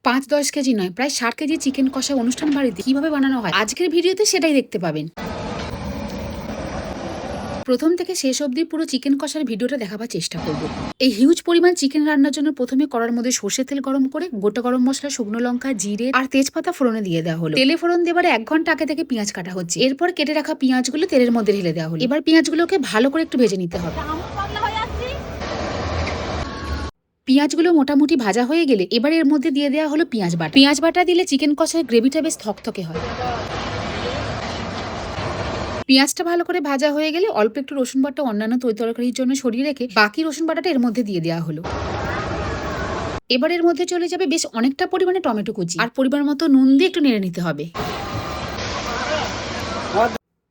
৫-১০ KG নয়, প্রায় ৬০ KG chicken কষা অনুষ্ঠান বাড়িতে কিভাবে বানানো হয় আজকের ভিডিওতে সেটাই দেখতে পাবেন। প্রথম থেকে শেষ অবধি পুরো চিকেন কষার ভিডিওটা দেখাবার চেষ্টা করব। এই হিউজ পরিমাণ চিকেন রান্নার জন্য প্রথমে কড়ার মধ্যে সর্ষের তেল গরম করে গোটা গরম মশলা, শুকনো লঙ্কা, জিরে আর তেজপাতা ফোড়নে দিয়ে দেওয়া হলো। তেলে ফোড়ন দেবার ১ ঘন্টা আগে থেকে পেঁয়াজ কাটা হচ্ছে। এরপর কেটে রাখা পেঁয়াজগুলো তেলের মধ্যে ঢেলে দেওয়া হলো। এবার পেঁয়াজগুলোকে ভালো করে একটু ভেজে নিতে হবে। পেঁয়াজগুলো মোটামুটি ভাজা হয়ে গেলে এবার এর মধ্যে দিয়ে দেওয়া হলো পেঁয়াজ বাটা। পেঁয়াজ বাটা দিলে চিকেন কষার গ্রেভিটা বেশ থকথকে হয়। পেঁয়াজটা ভালো করে ভাজা হয়ে গেলে অল্প একটু রসুন বাটা অন্যান্য তরকারির জন্য সরিয়ে রেখে বাকি রসুন বাটাটা এর মধ্যে দিয়ে দেওয়া হলো। এবার এর মধ্যে চলে যাবে বেশ অনেকটা পরিমাণে টমেটো কুচি আর পরিমাণ মতো নুন দিয়ে একটু নেড়ে নিতে হবে।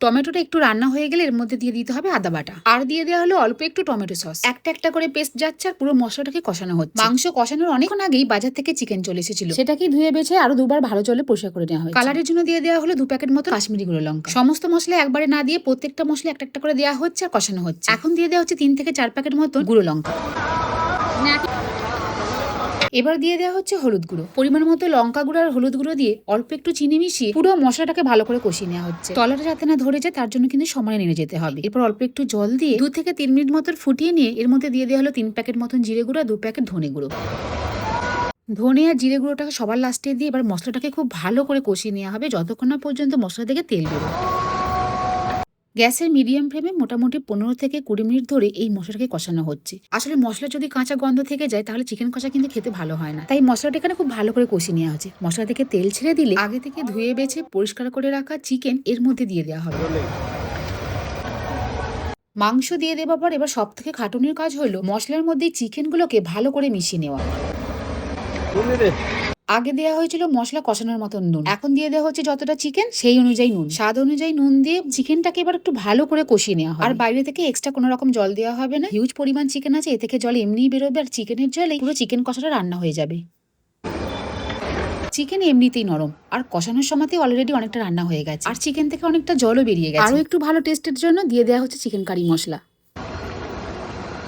টমেটোটা একটু রান্না হয়ে গেলে এর মধ্যে দিয়ে দিতে হবে আদা বাটা আর দিয়ে দেওয়া হলো অল্প একটু টমেটো সস। একটা একটা করে পেস্ট যাচ্ছে আর পুরো মশলাটাকে কষানো হচ্ছে। মাংস কষানোর অনেকক্ষণ আগেই বাজার থেকে চিকেন চলে এসেছিল, সেটাকে ধুয়ে বেছে আরো দুবার ভালো জলে পরিষ্কার করে নেওয়া হয়। কালারের জন্য দিয়ে দেওয়া হলো 2 প্যাকেট মতো কাশ্মীরি গুঁড়ো লঙ্কা। সমস্ত মশলা একবারে না দিয়ে প্রত্যেকটা মশলা একটা একটা করে দেওয়া হচ্ছে আর কষানো হচ্ছে। এখন দিয়ে দেওয়া হচ্ছে 3 থেকে 4 প্যাকেট মতো গুঁড়ো লঙ্কা। এবার দিয়ে দেওয়া হচ্ছে হলুদ গুঁড়ো, পরিমাণ মতো লঙ্কা গুঁড়ো আর হলুদ গুঁড়ো দিয়ে অল্প একটু চিনি মিশিয়ে পুরো মশলাটাকে ভালো করে কষিয়ে নেওয়া হচ্ছে। তলাটা যাতে না ধরে যায় তার জন্য কিন্তু সময় নেড়ে যেতে হবে। এরপর অল্প একটু জল দিয়ে 2 থেকে 3 মিনিট মতো ফুটিয়ে নিয়ে এর মধ্যে দিয়ে দেওয়া হলো 3 প্যাকেট মতন জিরে গুঁড়ো আর 2 প্যাকেট ধনে গুঁড়ো। ধনে আর জিরে গুঁড়োটাকে সবার লাস্টে দিয়ে এবার মশলাটাকে খুব ভালো করে কষিয়ে নেওয়া হবে যতক্ষণ না পর্যন্ত মশলা থেকে তেল বেরোয়। গ্যাসের মিডিয়াম ফ্লেমে মোটামুটি 15 থেকে 20 মিনিট ধরে এই মশলাটাকে কষানো হচ্ছে। আসলে মশলা যদি কাঁচা গন্ধ থেকে যায় তাহলে চিকেন কষা কিন্তু খেতে ভালো হয় না, তাই মশলাটা এখানে খুব ভালো করে কষিয়ে নেওয়া হচ্ছে। মশলা থেকে তেল ছেড়ে দিলে আগে থেকে ধুয়ে বেছে পরিষ্কার করে রাখা চিকেন এর মধ্যে দিয়ে দেওয়া হবে। মাংস দিয়ে দেওয়ার পর এবার সব থেকে খাটুনির কাজ হলো মশলার মধ্যে চিকেনগুলোকে ভালো করে মিশিয়ে নেওয়া। আগে দেওয়া হয়েছিল মশলা কষানোর মতন নুন, এখন দিয়ে দেওয়া হচ্ছে যতটা চিকেন সেই অনুযায়ী নুন। স্বাদ অনুযায়ী নুন দিয়ে চিকেনটাকে এবার একটু ভালো করে কষিয়ে নেওয়া হয়। আর বাইরে থেকে এক্সট্রা কোনো রকম জল দেওয়া হবে না। হিউজ পরিমাণ চিকেন আছে, এ থেকে জল এমনিই বেরোবে আর চিকেনের জলে পুরো চিকেন কষাটা রান্না হয়ে যাবে। চিকেন এমনিতেই নরম আর কষানোর সময়তে অলরেডি অনেকটা রান্না হয়ে গেছে আর চিকেন থেকে অনেকটা জলও বেরিয়ে গেছে। আরো একটু ভালো টেস্টের জন্য দিয়ে দেওয়া হচ্ছে চিকেন কারি মশলা।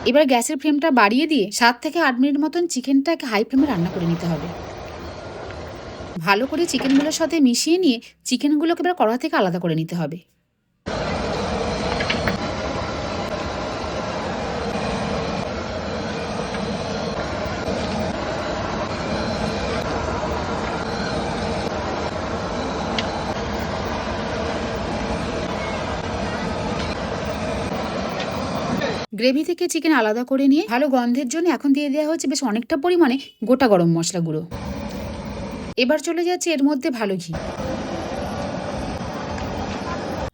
এবার গ্যাসের ফ্লেমটা বাড়িয়ে দিয়ে 7 থেকে 8 মিনিট মতন চিকেনটাকে হাই ফ্লেমে রান্না করে নিতে হবে। ভালো করে চিকেনগুলোর সাথে মিশিয়ে নিয়ে চিকেনগুলোকে এবার কড়া থেকে আলাদা করে নিতে হবে। গ্রেভি থেকে চিকেন আলাদা করে নিয়ে ভালো গন্ধের জন্য এখন দিয়ে দেওয়া হচ্ছে বেশ অনেকটা পরিমাণে গোটা গরম মশলা গুঁড়ো। এবার চলে যাচ্ছে এর মধ্যে ভালো ঘি।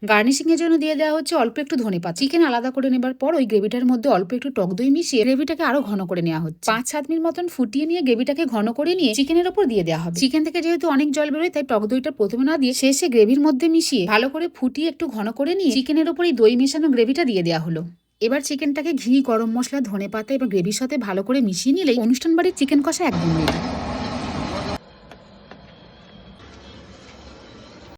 গার্নিশিং এর জন্য দিয়ে দেওয়া হচ্ছে অল্প একটু ধনেপাতা। চিকেন আলাদা করে নেবার পর ওই গ্রেভিটার মধ্যে অল্প একটু টক দই মিশিয়ে গ্রেভিটাকে আরো ঘন করে নেওয়া হচ্ছে। 5-7 মিনিট মতন ফুটিয়ে নিয়ে গ্রেভিটাকে ঘন করে নিয়ে চিকেনের উপর দিয়ে দেওয়া হবে। চিকেন থেকে যেহেতু অনেক জল বেরোয় তাই টক দইটা প্রথমে না দিয়ে শেষে গ্রেভির মধ্যে মিশিয়ে ভালো করে ফুটিয়ে একটু ঘন করে নিয়ে চিকেনের উপর এই দই মেশানো গ্রেভিটা দিয়ে দেওয়া হলো। এবার চিকেনটাকে ঘি, গরম মশলা, ধনেপাতা এবং গ্রেভির সাথে ভালো করে মিশিয়ে নিলেই অনুষ্ঠান বাড়ির চিকেন কষা একদম রেডি।